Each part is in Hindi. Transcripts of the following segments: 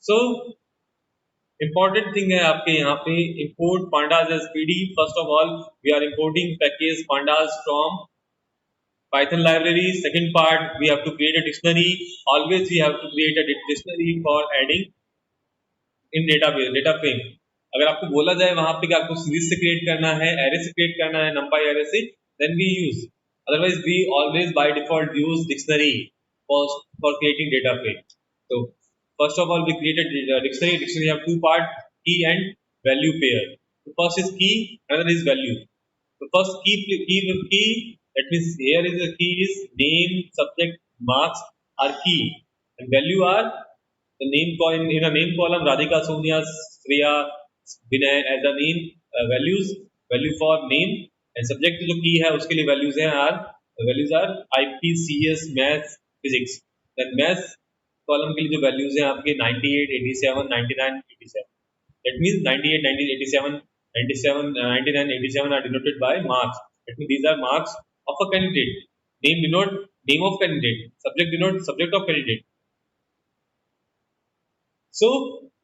सो important thing है आपके यहाँ पे import pandas as PD. First of all, we are importing package pandas from Python library. Second part, we have to create a dictionary. Always we have to create a dictionary for adding in database data frame. अगर आपको बोला जाए वहां पे कि आपको सीरीज से क्रिएट करना है, एरे से क्रिएट करना है, numpy एरे से, then we use. Otherwise, we always by default use dictionary for creating data frame. So first of all, we created dictionary. Dictionary have two parts: key and value pair. The first is key, another is value. The first key. That means here is the key is name, subject, marks are key, and value are the name column. In a name column, Radhika, Sonia, Shreya, Vinay as the name values, value for name, and subject जो key है उसके लिए values हैं values are IP, CS, math, physics. Then math column के लिए जो values हैं आपके 98, 87, 99, 87. That means 98, 90, 87, 97, 99, 87 are denoted by marks. That means these are marks of a candidate. Name denote name of candidate. Subject denote subject of candidate. So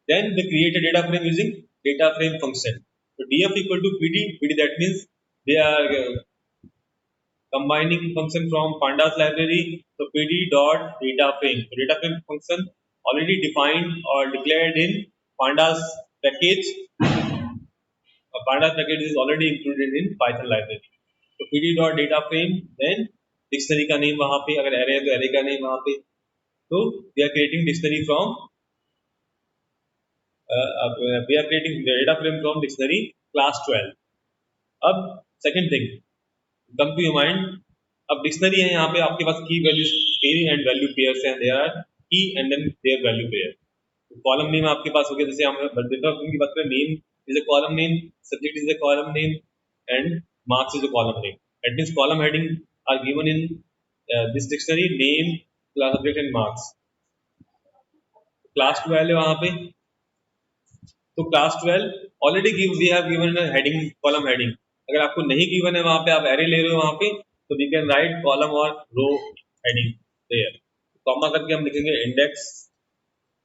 then we create a data frame using data frame function. So df equal to pd. Pd that means they are combining function from pandas library. So pd dot data frame. So data frame function already defined or declared in pandas package. Pandas package is already included in Python library. So pd dot data frame, then dictionary का name वहाँ पे, अगर array है तो array का name वहाँ पे. So we are creating dictionary from we are creating data frame from dictionary class 12. अब second thing come to your mind. अब dictionary है यहाँ पे आपके पास key values and value pairs हैं. There are key and then their value pair. तो column name आपके पास हो गया. जैसे हम data frame की बात करें, name is a column name, subject is a column name, and marks is a column name. That means column heading are given in this dictionary: name, class, subject, and marks. Class 12 है वहाँ पे. तो class 12 already we have given heading, column heading. अगर आपको नहीं गिवन है वहां पे, आप एरे ले रहे हो वहां पे, तो वी कैन राइट कॉलम और रो हेडिंग देयर. कॉमा करके हम लिखेंगे index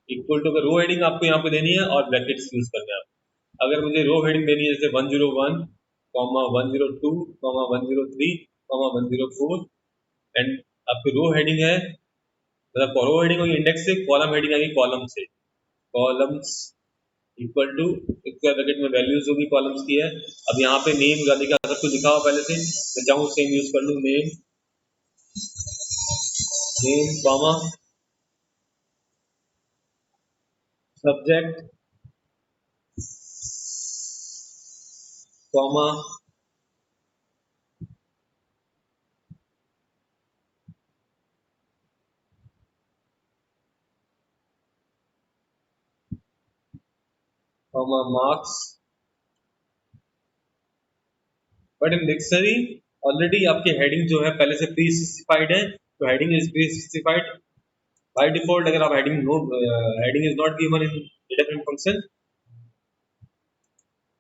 equal to, row heading आपको यहाँ पे देनी है और ब्रैकेट्स यूज करने हैं. अगर मुझे रो हेडिंग देनी है जैसे 101, 102, 103, 104, एंड आपकी रो हेडिंग है, मतलब रो हेडिंग होगी इंडेक्स से, कॉलम हेडिंग आएगी कॉलम से. Columns equal to square bracket में वैल्यूज होगी कॉलम्स की है. अब यहाँ पे नेम राधिका सब कुछ लिखा हुआ पहले से, मैं चाहूँ सेम यूज कर लूँ. Name comma subject comma marks. But in dictionary already आपकी हेडिंग जो है पहले से प्री स्पेसिफाइड है. तो heading is pre specified by default. अगर आप heading is not given in data frame function,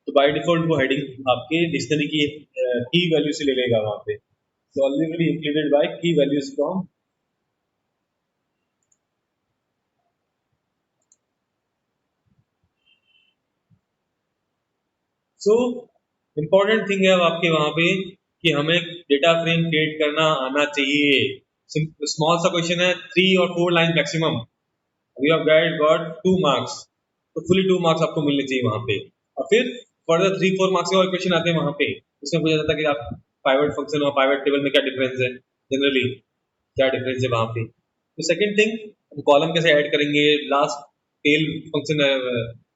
तो बाय डिफॉल्ट वो हेडिंग आपके डिक्शनरी की की वैल्यू से ले लेगा वहां पे. तो ऑलरेडी इंक्लूडेड बाय की values from. So important thing है आपके वहां पे कि हमें डेटा फ्रेम क्रिएट करना आना चाहिए. स्मॉल सा क्वेश्चन है, 3 और 4 line maximum. We have got 2 marks, तो फुली 2 मार्क्स आपको मिलने चाहिए वहां पे. और फिर फर्दर 3-4 मार्क्स के और क्वेश्चन आते हैं वहां पे. उसमें पूछा जाता है कि आप पाइवट फंक्शन और पाइवट टेबल में क्या डिफरेंस है, जनरली क्या डिफरेंस है वहां पे. तो सेकंड थिंग, हम कॉलम कैसे ऐड करेंगे. लास्ट टेल फंक्शन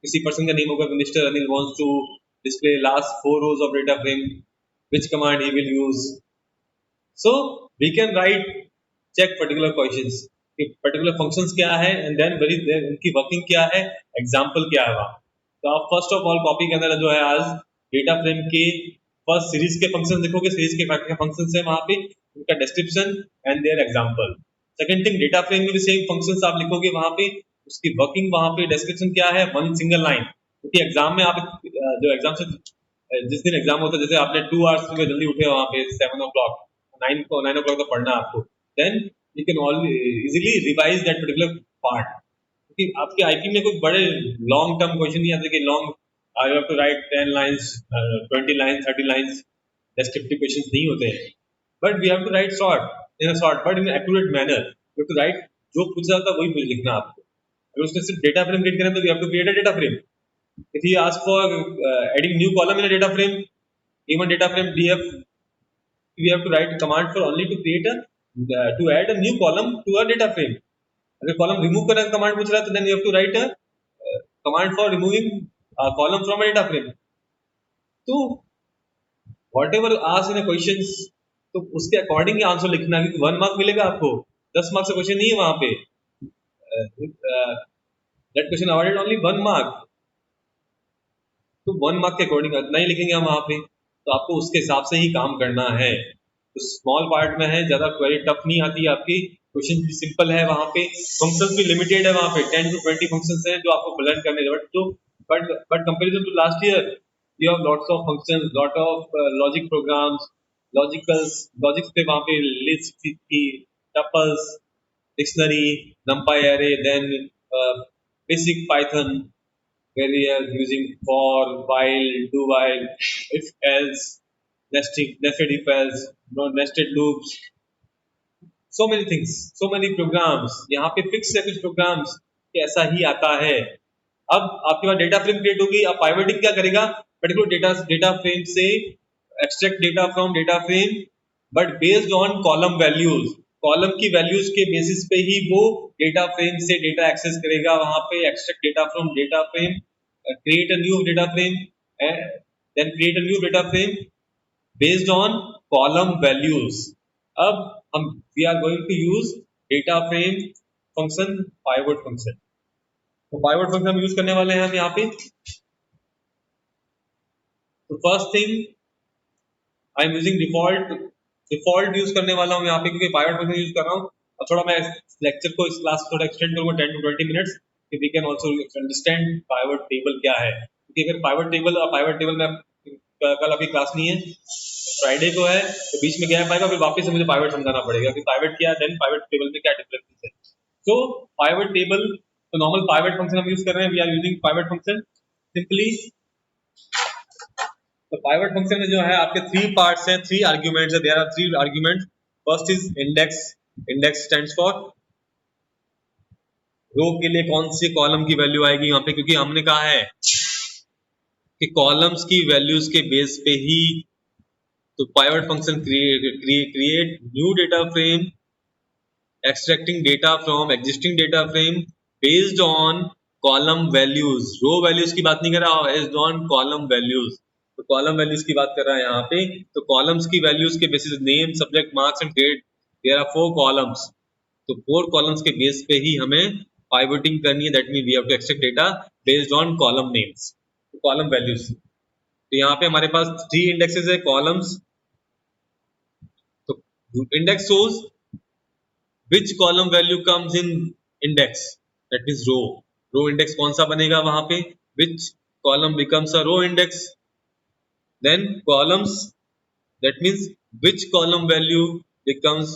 किसी पर्सन का नेम होगा, mister Anil wants to display last 4 rows of data frame, which command he will use. So we can write check particular questions कि particular functions क्या है, and then उनकी working क्या है, example क्या है वहाँ. तो आप first of all कॉपी के अंदर जो है आज data frame के first सीरीज के फंक्शन देखोगे, सीरीज के फंक्शन है वहाँ पे, उनका description and their example. Second thing, data frame में भी same functions आप लिखोगे वहाँ पे, उसकी working वहाँ पे description क्या है, one single line. क्योंकि एग्जाम में आप जो एग्जाम से जिस दिन एग्जाम होता है, जैसे आपने 2 आवर्स में जल्दी उठे वहाँ पे 7 o'clock, 9 o'clock तो पढ़ना आपको, then you can all easily revise that particular part. क्योंकि आपके आईपी में कोई बड़े लॉन्ग टर्म क्वेश्चन नहीं आते कि long I have to write 10 lines 20 lines 30 lines descriptive questions नहीं होते हैं, but we have to write short in a short but in accurate manner. You have to write जो पूछा जाता है वही लिखना आपको। अगर उसमें सिर्फ डेटा फ्रेम क्रिएट करें तो we have to create a data frame. If he ask for adding new column in a data frame, even data frame df, we have to write a command for only to create a to add a new column to a data frame. अगर कॉलम रिमूव करने का कमांड पूछ रहा है तो then you have to write a command for removing column from a data frame. तो whatever asked in a questions, तो उसके अकॉर्डिंग ही आंसर लिखना है, क्योंकि 1 मार्क मिलेगा आपको, 10 मार्क्स का क्वेश्चन नहीं है वहां पे। That question awarded only 1 mark, तो 1 मार्क के अकॉर्डिंग इतना ही लिखेंगे हम वहां पे, तो आपको उसके हिसाब से ही काम करना है। तो स्मॉल पार्ट में है, ज्यादा क्वेरी टफ नहीं आती है आपकी, क्वेश्चन भी सिंपल है वहां पे, फंक्शंस भी लिमिटेड है वहां पे, 10 to 20 फंक्शंस हैं जो आपको लर्न करने हैं। But comparison to last year you have lots of functions, lot of logic programs, logics पे वहां पे लिस्ट की, tuples, dictionary, numpy array, then basic python where we are using for, while, do while, if else, nested if else, no nested loops, so many things, so many programs। यहाँ पे फिक्स है कुछ programs कि ऐसा ही आता है। अब आपके पास डेटा फ्रेम क्रिएट होगी, अब पाइवटिंग क्या करेगा, पर्टिकुलर डेटा फ्रेम से extract data from data frame, but based on column values, column की वैल्यूज के बेसिस पे ही वो डेटा फ्रेम से डेटा एक्सेस करेगा, वहां पे extract data from data frame, create a new data frame, and then create a new data frame based on column values। अब हम we are going to use data frame function, pivot function। तो pivot function हम यूज करने वाले हैं हम यहाँ पे। तो first thing I am using default use करने वाला हूँ यहाँ पे, क्योंकि pivot function यूज कर रहा हूँ। अब थोड़ा मैं लेक्चर को, इस क्लास को थोड़ा एक्सटेंड करूंगा 10 to 20 मिनट्स, कि we can also understand pivot table क्या है। क्योंकि अगर पाइवट टेबल में कल अभी क्लास नहीं है, फ्राइडे को है, तो बीच में गैप आएगा, फिर वापस से मुझे पाइवट समझाना पड़ेगा कि पाइवट क्या है, देन पाइवट टेबल में क्या डिफरेंस है। सो पाइवट टेबल, तो नॉर्मल पाइवट फंक्शन हम यूज कर रहे हैं, we are using pivot function simply. तो पाइवट फंक्शन में जो है आपके 3 पार्ट्स हैं, 3 आर्ग्यूमेंट्स है, there are 3 arguments. First is index, index stands for row के लिए कौन सी कॉलम की वैल्यू आएगी यहाँ पे, क्योंकि हमने कहा है कि कॉलम्स की वैल्यूज के बेस पे ही, तो pivot function create new data frame extracting data from existing data frame based on column values. Row values की बात नहीं कर रहा, बेस्ड ऑन कॉलम वैल्यूज। तो कॉलम वैल्यूज की बात कर रहा है यहाँ पे। तो कॉलम्स की वैल्यूज के basis name, subject, marks and grade, there are 4 columns. तो 4 कॉलम्स के बेस पे ही हमें पाइवटिंग करनी है, that mean we have to extract data based on column names, column values. तो यहाँ पे हमारे पास 3 इंडेक्सेस है, कॉलम्स। तो index shows which column value comes in index, that is row index कौन सा बनेगा वहां पे, which column becomes a row index, then columns, that means which column value becomes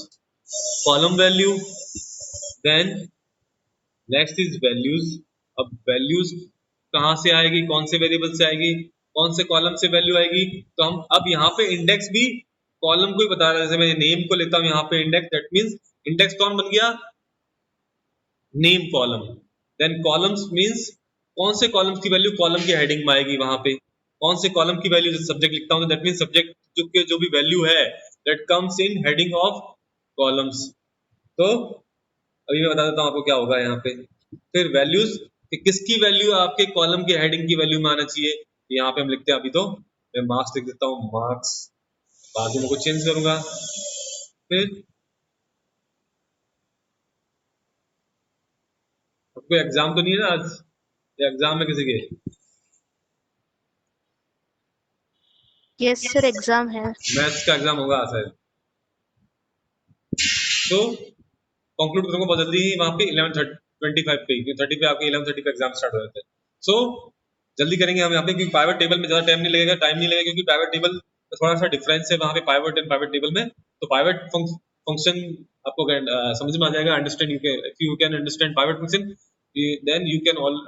column value, then next is values। अब values कहां से आएगी, कौन से वेरिएबल से आएगी, कौन से कॉलम से वैल्यू आएगी। तो हम अब यहाँ पे इंडेक्स भी कॉलम को ही बता रहे हैं, जैसे मैं नेम को लेता हूँ यहाँ पे इंडेक्स, दैट मींस इंडेक्स कौन बन गया, name column. Then columns means कौन से कॉलम्स की वैल्यू कॉलम की हेडिंग में आएगी, वहां पे कौन से कॉलम की वैल्यू, सब्जेक्ट लिखता हूँ दैट मींस सब्जेक्ट जो भी वैल्यू है that comes in heading of columns. तो अभी मैं बता देता हूँ आपको क्या होगा यहाँ पे। फिर वैल्यूज कि किसकी वैल्यू आपके कॉलम के हेडिंग की वैल्यू में आना चाहिए, यहाँ पे हम लिखते हैं, अभी तो मैं मार्क्स लिख देता हूँ, मार्क्स, बाद में कुछ चेंज करूंगा। फिर कोई एग्जाम तो नहीं है ना आज, एग्जाम में किसी के? यस सर, एग्जाम है, मैथ्स का एग्जाम होगा शायद। तो कंक्लूड करूंगा बहुत जल्दी ही वहां पे 11:25 पे, 30 पे आपके 11:30 पे एग्जाम स्टार्ट हो जाते हैं। सो जल्दी करेंगे हम यहाँ पे, क्योंकि पाइवट टेबल में ज्यादा टाइम नहीं लगेगा, क्योंकि पाइवट टेबल थोड़ा सा डिफरेंस है वहां पे पाइवट एंड पाइवट टेबल में। तो पाइवट फंक्शन आपको समझ में आ जाएगा, understand you can, if you can understand pivot function then you can all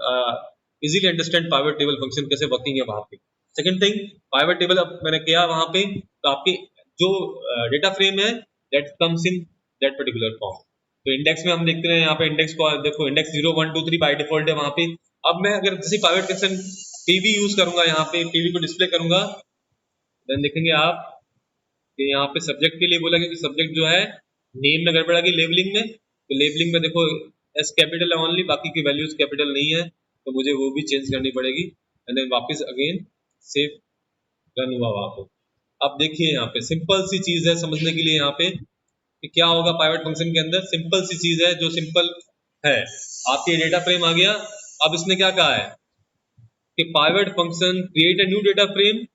easily understand pivot table function कैसे वर्किंग है वहां पे। सेकंड थिंग, पाइवट टेबल अब मैंने किया वहां पे, तो आपकी जो डेटा फ्रेम है that comes in that particular form. तो इंडेक्स में हम देखते हैं यहाँ पे इंडेक्स को देखो, इंडेक्स 0 1 2 3 बाय डिफॉल्ट है वहां पे। अब मैं अगर किसी पाइवट फंक्शन पीवी यूज करूंगा, यहाँ पे पीवी को डिस्प्ले करूंगा, देन देखेंगे आप कि यहाँ पे सब्जेक्ट के लिए बोला गया कि सब्जेक्ट जो है नेम में गड़बड़ आ गई लेबलिंग में, तो लेबलिंग में देखो एस कैपिटल है ओनली, बाकी की वैल्यूज कैपिटल नहीं है, तो मुझे वो भी चेंज करनी पड़ेगी। एंड देन वापस अगेन सेव रन हुआ वहां पे। अब देखिए यहाँ पे सिंपल सी चीज है समझने के लिए, यहाँ पे कि क्या होगा पाइवट फंक्शन के अंदर। सिंपल सी चीज है जो सिंपल है, आपके डेटा फ्रेम आ गया। अब इसने क्या कहा है कि pivot function create a new data frame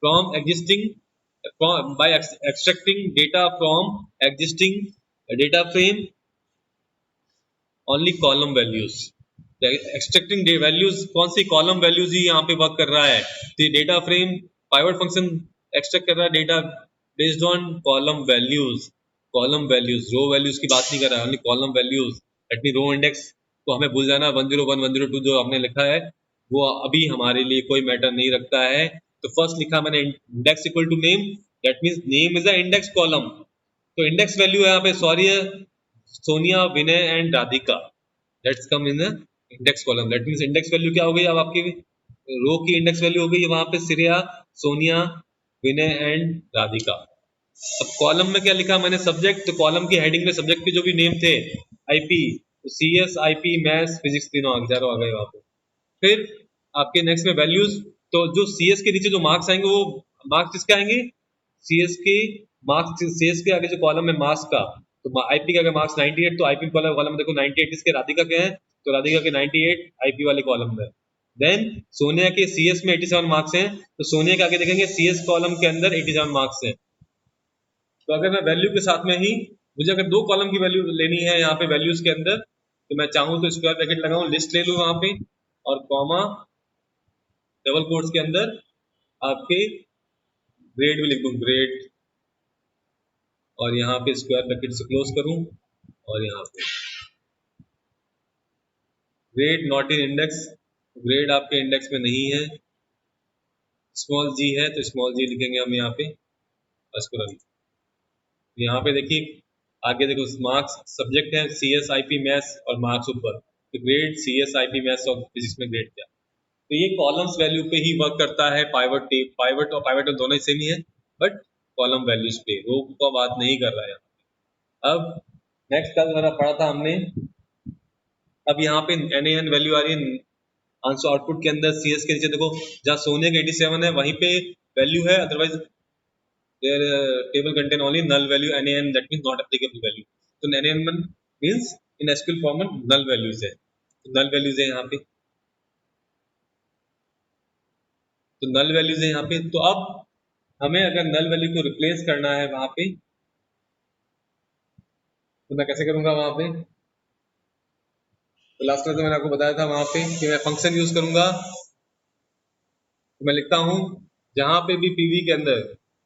from existing by extracting data from existing data frame only column values। Extracting values कौन सी, कॉलम वैल्यूज ही यहाँ पे वर्क कर रहा है। तो data frame pivot function extract कर रहा है data based on column values. Column values, row values की बात नहीं कर रहा है, only column values. Let me row index तो हमें भूल जाना 101 102 जो हमने लिखा है वो अभी हमारे लिए कोई मैटर नहीं रखता है। तो फर्स्ट लिखा मैंने index equal to name, that means name is a index column. तो इंडेक्स वैल्यू है यहाँ पे सॉरी है Sonia, Vinay and Radhika, let's come in index column. That means index value क्या हो गई, अब आपकी रो की इंडेक्स वैल्यू हो गई वहां पे श्रेया, सोनिया, विनय एंड राधिका। अब कॉलम में क्या लिखा मैंने सब्जेक्ट, तो कॉलम की हेडिंग में सब्जेक्ट के जो भी नेम थे IP, CS IP maths physics तीनों चारों आ गए वहां पे। फिर आपके नेक्स्ट में वैल्यूज, तो जो सीएस के नीचे जो मार्क्स आएंगे वो मार्क्स किसके आएंगे, सीएस के मार्क्स, सीएस के आगे जो कॉलम है मार्क्स का, तो आईपी का अगर मार्क्स 98 तो आईपी कॉलम कॉलम में देखो 98 किसके, राधिका के हैं, तो राधिका के 98 आईपी वाले कॉलम में। देन सोनिया के सीएस में 87 मार्क्स हैं, तो सोनिया के आगे देखेंगे सीएस कॉलम के अंदर 87 मार्क्स हैं। तो अगर मैं वैल्यू के साथ में ही, मुझे अगर दो कॉलम की वैल्यू लेनी है यहाँ पे वैल्यूज के अंदर, तो मैं चाहूँ तो स्क्वायर ब्रैकेट लगाऊं, लिस्ट ले लूँ वहां पे और कॉमा डबल कोट्स के अंदर आपके ग्रेड भी लिख दूं, ग्रेड, और यहाँ पे स्क्वायर ब्रैकेट से क्लोज करूं और यहाँ पे grade not in index, grade आपके इंडेक्स में नहीं है, स्मॉल जी है तो स्मॉल जी लिखेंगे हम यहाँ पे और इसको रन। यहाँ पे देखिए आगे देखो मार्क्स सब्जेक्ट है C S I P maths और मार्क्स ऊपर, तो grade C S I P maths और फिजिक्स में ग्रेड क्या। तो ये कॉलम्स वैल्यू पे ही वर्क करता है पाइवट टेब, पाइवट और पाइवट दोनों ही सेम ही है, बट कॉलम वैल्यूज पे रो का बात नहीं कर रहा है। अब नेक्स्ट कल मेरा पढ़ा था हमने, अब यहाँ पे NaN वैल्यू आ रही है आंसर आउटपुट के अंदर, सीएस के नीचे देखो जहाँ सोने का 87 है वहीं पे वैल्यू है, otherwise their table contain only null value NaN, that means not applicable value. तो NaN means in SQL format null values है, तो नल वैल्यूज है यहाँ पे, तो नल वैल्यूज है यहाँ पे। तो अब हमें अगर नल वैल्यू को रिप्लेस करना है वहां पे, तो मैं कैसे करूंगा वहां पे, तो लास्ट क्लास में मैंने आपको बताया था वहां पे कि मैं फंक्शन यूज करूंगा। तो मैं लिखता हूं जहां पे भी पीवी के अंदर,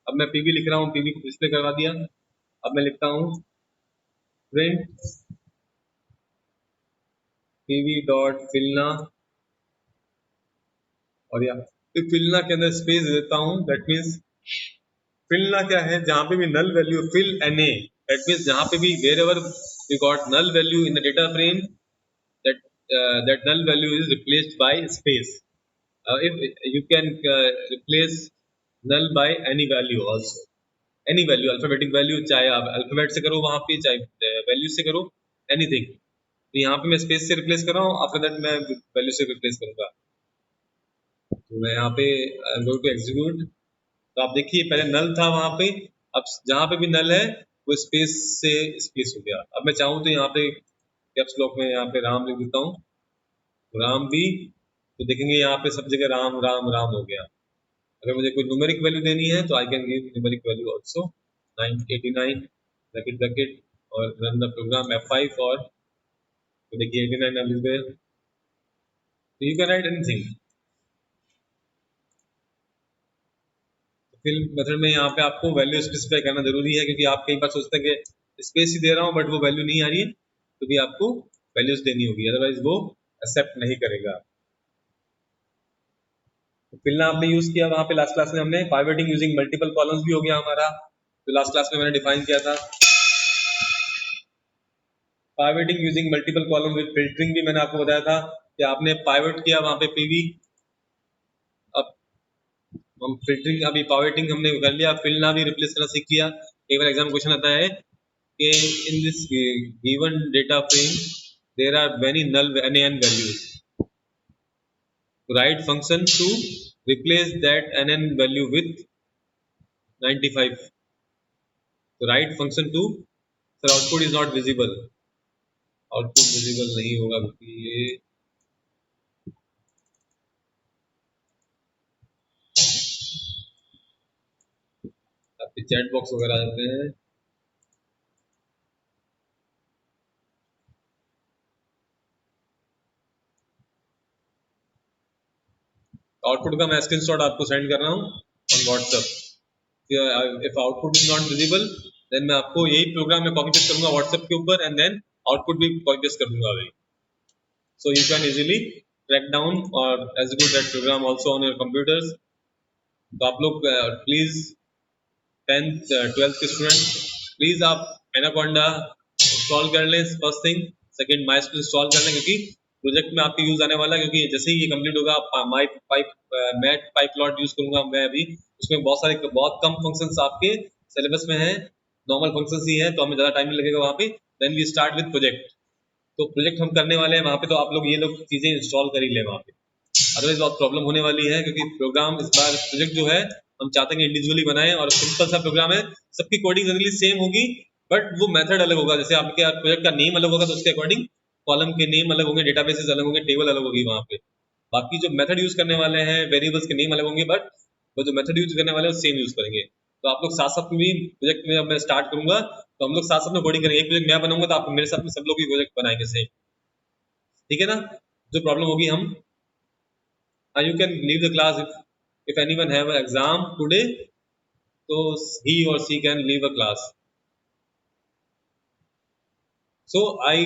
अब मैं पीवी लिख रहा हूं, पीवी को डिस्प्ले करवा दिया। अब मैं लिखता हूं प्रिंट पीवी डॉट फिलना, और या फिर फिलना के अंदर स्पेस देता हूं, दैट मीन्स फिलना क्या है, जहां पे भी null value fill NA, that means जहां पे भी wherever we got null value in the data frame, that that null value is replaced by space। if you can replace null by any value also, any value alphabetic value, चाहे आप अल्फाबेट से करो वहां पे चाहे वैल्यू से करो, एनीथिंग। तो यहाँ पे मैं स्पेस से रिप्लेस कर रहा हूँ, आफ्टर दैट मैं वैल्यू से रिप्लेस करूंगा। तो मैं यहाँ पे गो टू एग्जीक्यूट, तो आप देखिए पहले नल था वहां पे, अब जहां पे भी नल है वो स्पेस से स्पेस हो गया। अब मैं चाहूँ तो यहाँ पे कैप्स लॉक में यहाँ पे राम लिख देता हूँ, राम भी, तो देखेंगे यहाँ पे सब जगह राम राम राम हो गया। अगर मुझे कोई न्यूमेरिक वैल्यू देनी है तो I can give numeric value also 989 bracket bracket और रन द प्रोग्राम F5 और, तो देखिए 89 अब लिख गए, तो you can write anything. Fill method में यहाँ पे आपको वैल्यू स्पेसिफाई करना जरूरी है, क्योंकि आप कई बार सोचते हैं कि स्पेस ही दे रहा हूँ बट वो वैल्यू नहीं आ रही है, तो भी आपको वैल्यूज देनी होगी, अदरवाइज वो एक्सेप्ट नहीं करेगा। तो फिलना आपने यूज किया वहां पे लास्ट क्लास में, हमने पाइवेटिंग यूजिंग मल्टीपल कॉलम्स भी हो गया हमारा, तो लास्ट क्लास में मैंने डिफाइन किया था। Pivoting using multiple column with filtering भी मैंने आपको बताया था कि आपने पाइवेट किया वहां पे पीवी, अब हम फिल्टरिंग, अभी पाइवेटिंग हमने कर लिया, फिलना भी रिप्लेस करना सीख किया। एक बार एग्जाम क्वेश्चन आता है कि in this given data frame there are many null NaN values, write function to replace that NaN value with 95, so write function to, sir output is not visible, output visible नहीं होगा क्योंकि ये आपके चैट बॉक्स वगैरह आते हैं। आउटपुट का मैं स्क्रीनशॉट आपको सेंड कर रहा हूँ on WhatsApp. If output is not visible then मैं आपको यही प्रोग्राम में कॉपी पेस्ट करूंगा व्हाट्सएप के ऊपर, एंड देन आउटपुट भी कॉपी पेस्ट कर दूंगा भाई, so you can easily track down और execute that program also on your computers. तो आप लोग प्लीज 10th 12th के स्टूडेंट प्लीज आप एनाकोंडा इंस्टॉल कर लें first thing, second MySQL install कर लें क्योंकि प्रोजेक्ट में आपके यूज आने वाला है, क्योंकि जैसे ही ये कंप्लीट होगा माई पाइप मैट पाइप प्लॉट यूज करूंगा मैं अभी, उसमें बहुत कम फंक्शंस आपके सिलेबस में है, नॉर्मल फंक्शंस ही है, तो हमें ज़्यादा टाइम नहीं लगेगा वहाँ पे। Then we start with project, तो प्रोजेक्ट हम करने वाले हैं वहाँ पे, तो आप लोग ये लोग चीज़ें इंस्टॉल कर ही लें वहाँ पे, अदरवाइज बहुत प्रॉब्लम होने वाली है, क्योंकि प्रोग्राम इस बार प्रोजेक्ट जो है हम चाहते हैं कि इंडिविजुअली बनाएं, और सिंपल सा प्रोग्राम है, सबकी कोडिंग जनरली सेम होगी, बट वो मेथड अलग होगा, जैसे आपके प्रोजेक्ट का नेम अलग होगा तो उसके अकॉर्डिंग कॉलम के नेम अलग होंगे, डेटाबेसेस अलग होंगे, टेबल अलग होगी वहाँ पे। बाकी जो मेथड यूज करने वाले हैं वेरिएबल्स के नेम अलग होंगे, बट वो जो मेथड यूज करने वाले हैं वो सेम यूज करेंगे। तो आप लोग साथ साथ में भी प्रोजेक्ट में, अब मैं स्टार्ट करूंगा तो हम लोग साथ साथ में कोडिंग करेंगे, एक प्रोजेक्ट मैं बनाऊंगा तो आप मेरे साथ में सब लोग भी प्रोजेक्ट बनाएंगे सेम, ठीक है ना। जो प्रॉब्लम होगी हम, you can leave the class if anyone have an exam today, so he or she can leave a class. So I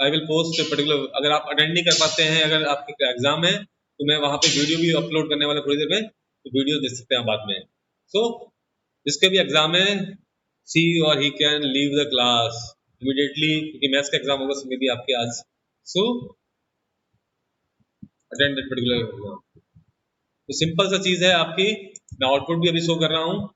will post a particular, अगर आप अटेंड नहीं कर पाते हैं, अगर आपके एग्जाम है तो मैं वहाँ पे वीडियो भी अपलोड करने वाला थोड़ी देर में, तो वीडियो देख सकते हैं बाद में। सो जिसके भी एग्जाम है सी और he can leave the class immediately, क्योंकि मैथ्स का एग्जाम होगा मे भी आपके आज, सो अटेंड दैट पर्टिकुलर एग्जाम। तो सिंपल सा चीज है आपकी, मैं आउटपुट भी अभी शो कर रहा हूँ।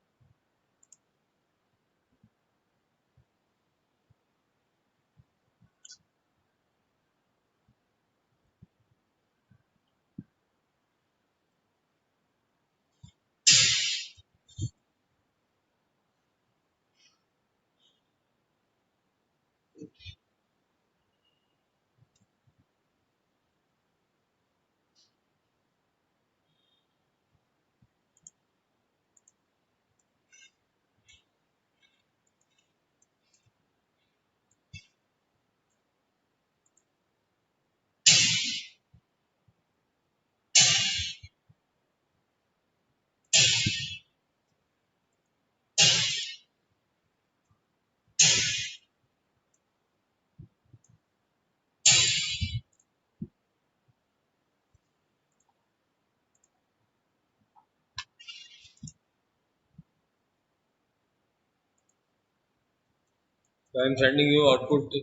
So I am sending you output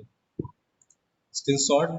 screenshot.